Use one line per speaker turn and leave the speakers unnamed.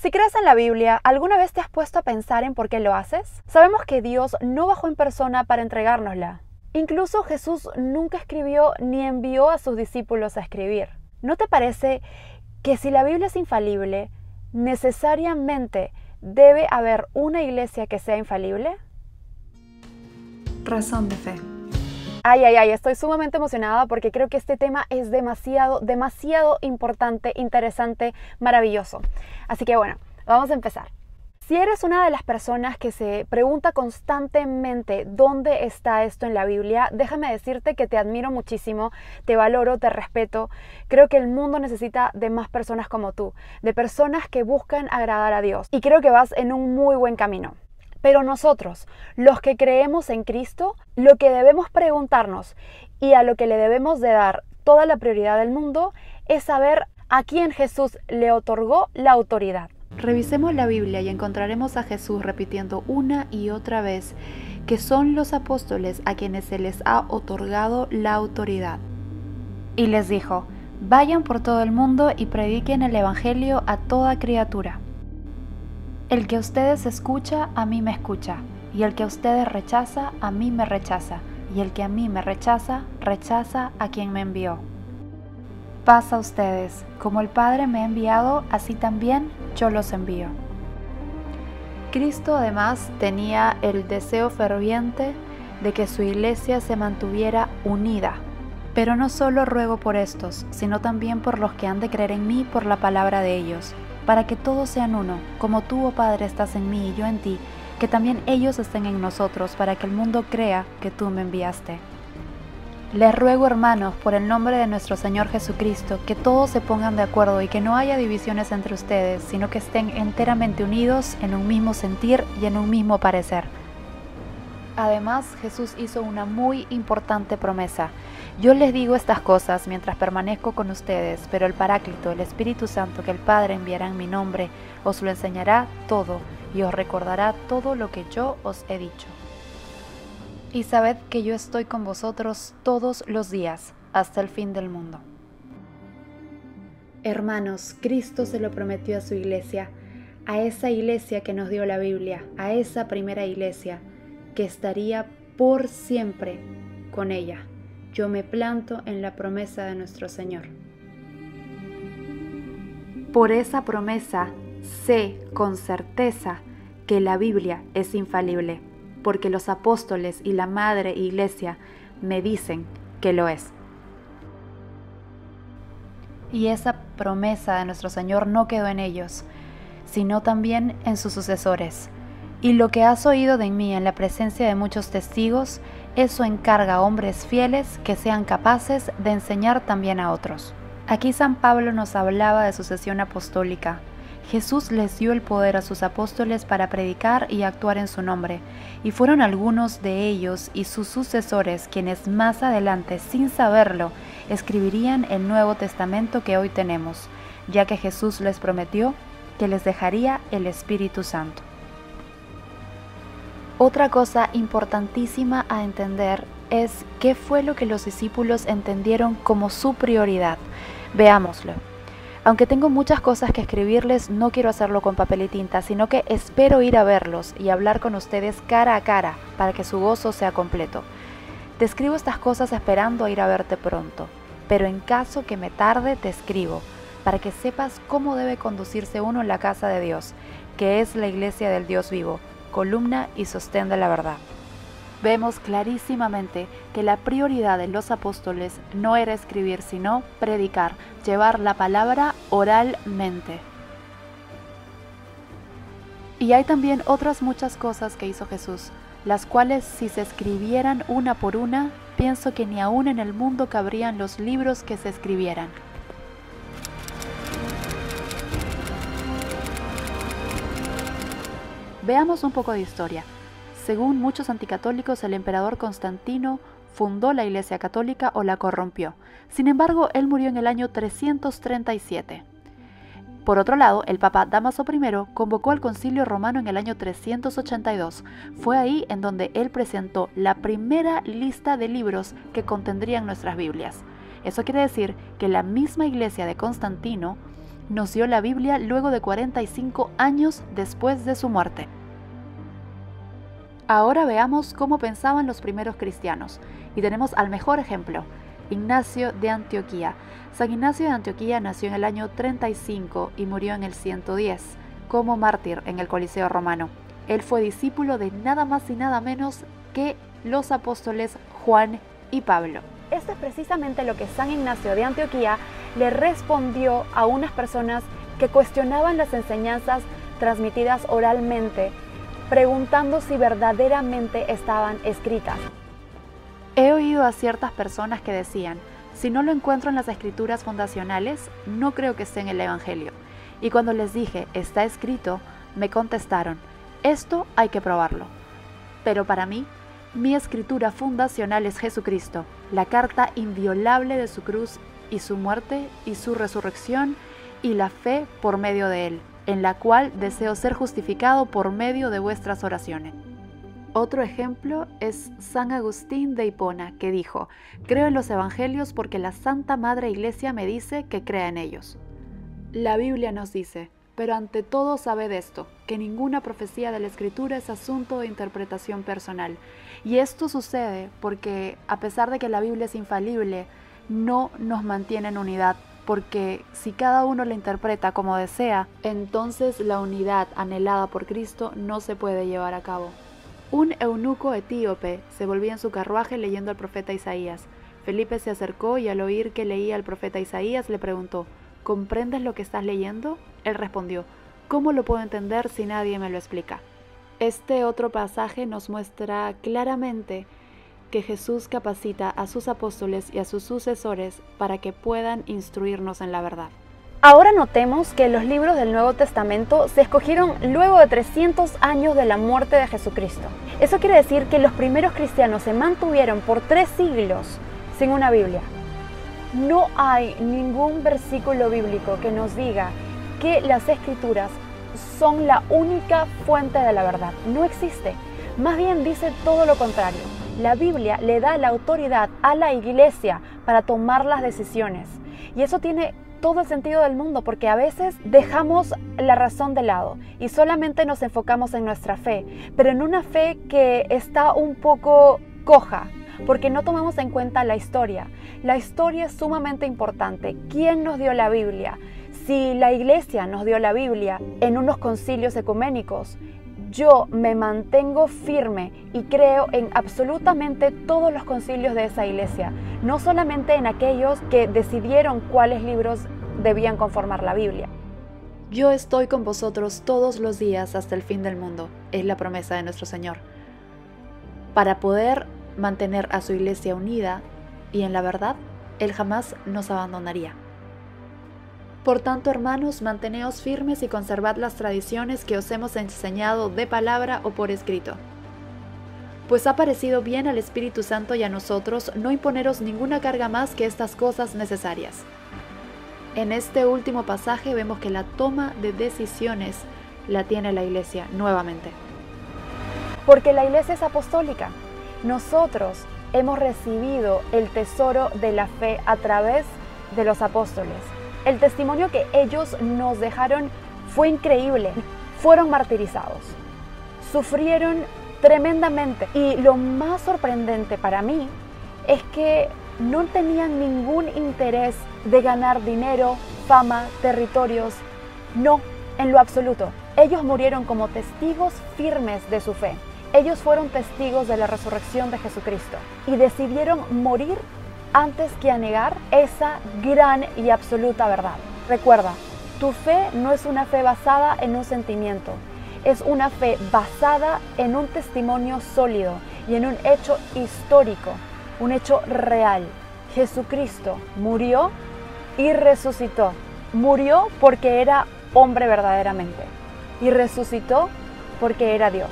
Si crees en la Biblia, ¿alguna vez te has puesto a pensar en por qué lo haces? Sabemos que Dios no bajó en persona para entregárnosla. Incluso Jesús nunca escribió ni envió a sus discípulos a escribir. ¿No te parece que si la Biblia es infalible, necesariamente debe haber una iglesia que sea infalible?
Razón de fe.
Estoy sumamente emocionada porque creo que este tema es demasiado importante, interesante, maravilloso. Así que bueno, vamos a empezar. Si eres una de las personas que se pregunta constantemente dónde está esto en la Biblia, déjame decirte que te admiro muchísimo, te valoro, te respeto. Creo que el mundo necesita de más personas como tú, de personas que buscan agradar a Dios. Y creo que vas en un muy buen camino. Pero nosotros, los que creemos en Cristo, lo que debemos preguntarnos y a lo que le debemos de dar toda la prioridad del mundo es saber a quién Jesús le otorgó la autoridad.
Revisemos la Biblia y encontraremos a Jesús repitiendo una y otra vez que son los apóstoles a quienes se les ha otorgado la autoridad. Y les dijo: vayan por todo el mundo y prediquen el evangelio a toda criatura. El que a ustedes escucha, a mí me escucha, y el que a ustedes rechaza, a mí me rechaza, y el que a mí me rechaza, rechaza a quien me envió. Paz a ustedes, como el Padre me ha enviado, así también yo los envío. Cristo además tenía el deseo ferviente de que su iglesia se mantuviera unida. Pero no solo ruego por estos, sino también por los que han de creer en mí por la palabra de ellos, para que todos sean uno, como tú, oh Padre, estás en mí y yo en ti, que también ellos estén en nosotros, para que el mundo crea que tú me enviaste. Les ruego, hermanos, por el nombre de nuestro Señor Jesucristo, que todos se pongan de acuerdo y que no haya divisiones entre ustedes, sino que estén enteramente unidos en un mismo sentir y en un mismo parecer. Además, Jesús hizo una muy importante promesa. Yo les digo estas cosas mientras permanezco con ustedes, pero el Paráclito, el Espíritu Santo que el Padre enviará en mi nombre, os lo enseñará todo y os recordará todo lo que yo os he dicho. Y sabed que yo estoy con vosotros todos los días, hasta el fin del mundo. Hermanos, Cristo se lo prometió a su iglesia, a esa iglesia que nos dio la Biblia, a esa primera iglesia, que estaría por siempre con ella. Yo me planto en la promesa de nuestro Señor. Por esa promesa sé con certeza que la Biblia es infalible, porque los apóstoles y la Madre Iglesia me dicen que lo es. Y esa promesa de nuestro Señor no quedó en ellos, sino también en sus sucesores. Y lo que has oído de mí en la presencia de muchos testigos, eso encarga a hombres fieles que sean capaces de enseñar también a otros. Aquí San Pablo nos hablaba de sucesión apostólica. Jesús les dio el poder a sus apóstoles para predicar y actuar en su nombre, y fueron algunos de ellos y sus sucesores quienes más adelante, sin saberlo, escribirían el Nuevo Testamento que hoy tenemos, ya que Jesús les prometió que les dejaría el Espíritu Santo. Otra cosa importantísima a entender es qué fue lo que los discípulos entendieron como su prioridad. Veámoslo. Aunque tengo muchas cosas que escribirles, no quiero hacerlo con papel y tinta, sino que espero ir a verlos y hablar con ustedes cara a cara para que su gozo sea completo. Te escribo estas cosas esperando a ir a verte pronto, pero en caso que me tarde te escribo, para que sepas cómo debe conducirse uno en la casa de Dios, que es la iglesia del Dios vivo, columna y sostén de la verdad. Vemos clarísimamente que la prioridad de los apóstoles no era escribir, sino predicar, llevar la palabra oralmente. Y hay también otras muchas cosas que hizo Jesús, las cuales si se escribieran una por una, pienso que ni aún en el mundo cabrían los libros que se escribieran. Veamos un poco de historia. Según muchos anticatólicos, el emperador Constantino fundó la Iglesia Católica o la corrompió. Sin embargo, él murió en el año 337. Por otro lado, el Papa Dámaso I convocó al Concilio Romano en el año 382. Fue ahí en donde él presentó la primera lista de libros que contendrían nuestras Biblias. Eso quiere decir que la misma Iglesia de Constantino nos dio la Biblia luego de 45 años después de su muerte. Ahora veamos cómo pensaban los primeros cristianos, y tenemos al mejor ejemplo, Ignacio de Antioquía. San Ignacio de Antioquía nació en el año 35 y murió en el 110, como mártir en el Coliseo romano. Él fue discípulo de nada más y nada menos que los apóstoles Juan y Pablo.
Esto es precisamente lo que San Ignacio de Antioquía le respondió a unas personas que cuestionaban las enseñanzas transmitidas oralmente, preguntando si verdaderamente estaban escritas.
He oído a ciertas personas que decían, si no lo encuentro en las escrituras fundacionales, no creo que esté en el Evangelio. Y cuando les dije, está escrito, me contestaron, esto hay que probarlo. Pero para mí, mi escritura fundacional es Jesucristo, la carta inviolable de su cruz y su muerte y su resurrección y la fe por medio de él, en la cual deseo ser justificado por medio de vuestras oraciones. Otro ejemplo es San Agustín de Hipona, que dijo, creo en los evangelios porque la Santa Madre Iglesia me dice que crea en ellos. La Biblia nos dice, pero ante todo sabed esto, que ninguna profecía de la Escritura es asunto de interpretación personal. Y esto sucede porque, a pesar de que la Biblia es infalible, no nos mantiene en unidad, porque si cada uno la interpreta como desea, entonces la unidad anhelada por Cristo no se puede llevar a cabo. Un eunuco etíope se volvía en su carruaje leyendo al profeta Isaías. Felipe se acercó y al oír que leía al profeta Isaías le preguntó, ¿comprendes lo que estás leyendo? Él respondió, ¿cómo lo puedo entender si nadie me lo explica? Este otro pasaje nos muestra claramente que Jesús capacita a sus apóstoles y a sus sucesores para que puedan instruirnos en la verdad.
Ahora notemos que los libros del Nuevo Testamento se escogieron luego de 300 años de la muerte de Jesucristo. Eso quiere decir que los primeros cristianos se mantuvieron por 3 siglos sin una Biblia. No hay ningún versículo bíblico que nos diga que las Escrituras son la única fuente de la verdad. No existe. Más bien dice todo lo contrario. La Biblia le da la autoridad a la Iglesia para tomar las decisiones. Y eso tiene todo el sentido del mundo, porque a veces dejamos la razón de lado y solamente nos enfocamos en nuestra fe, pero en una fe que está un poco coja, porque no tomamos en cuenta la historia. La historia es sumamente importante. ¿Quién nos dio la Biblia? Si la Iglesia nos dio la Biblia en unos concilios ecuménicos, yo me mantengo firme y creo en absolutamente todos los concilios de esa Iglesia, no solamente en aquellos que decidieron cuáles libros debían conformar la Biblia.
Yo estoy con vosotros todos los días hasta el fin del mundo, es la promesa de nuestro Señor. Para poder mantener a su Iglesia unida y en la verdad, Él jamás nos abandonaría. Por tanto, hermanos, manteneos firmes y conservad las tradiciones que os hemos enseñado de palabra o por escrito. Pues ha parecido bien al Espíritu Santo y a nosotros no imponeros ninguna carga más que estas cosas necesarias. En este último pasaje vemos que la toma de decisiones la tiene la Iglesia nuevamente.
Porque la Iglesia es apostólica. Nosotros hemos recibido el tesoro de la fe a través de los apóstoles. El testimonio que ellos nos dejaron fue increíble. Fueron martirizados, sufrieron tremendamente. Y lo más sorprendente para mí es que no tenían ningún interés de ganar dinero, fama, territorios. No, en lo absoluto. Ellos murieron como testigos firmes de su fe. Ellos fueron testigos de la resurrección de Jesucristo y decidieron morir antes que a negar esa gran y absoluta verdad. Recuerda, tu fe no es una fe basada en un sentimiento, es una fe basada en un testimonio sólido y en un hecho histórico, un hecho real. Jesucristo murió y resucitó. Murió porque era hombre verdaderamente y resucitó porque era Dios.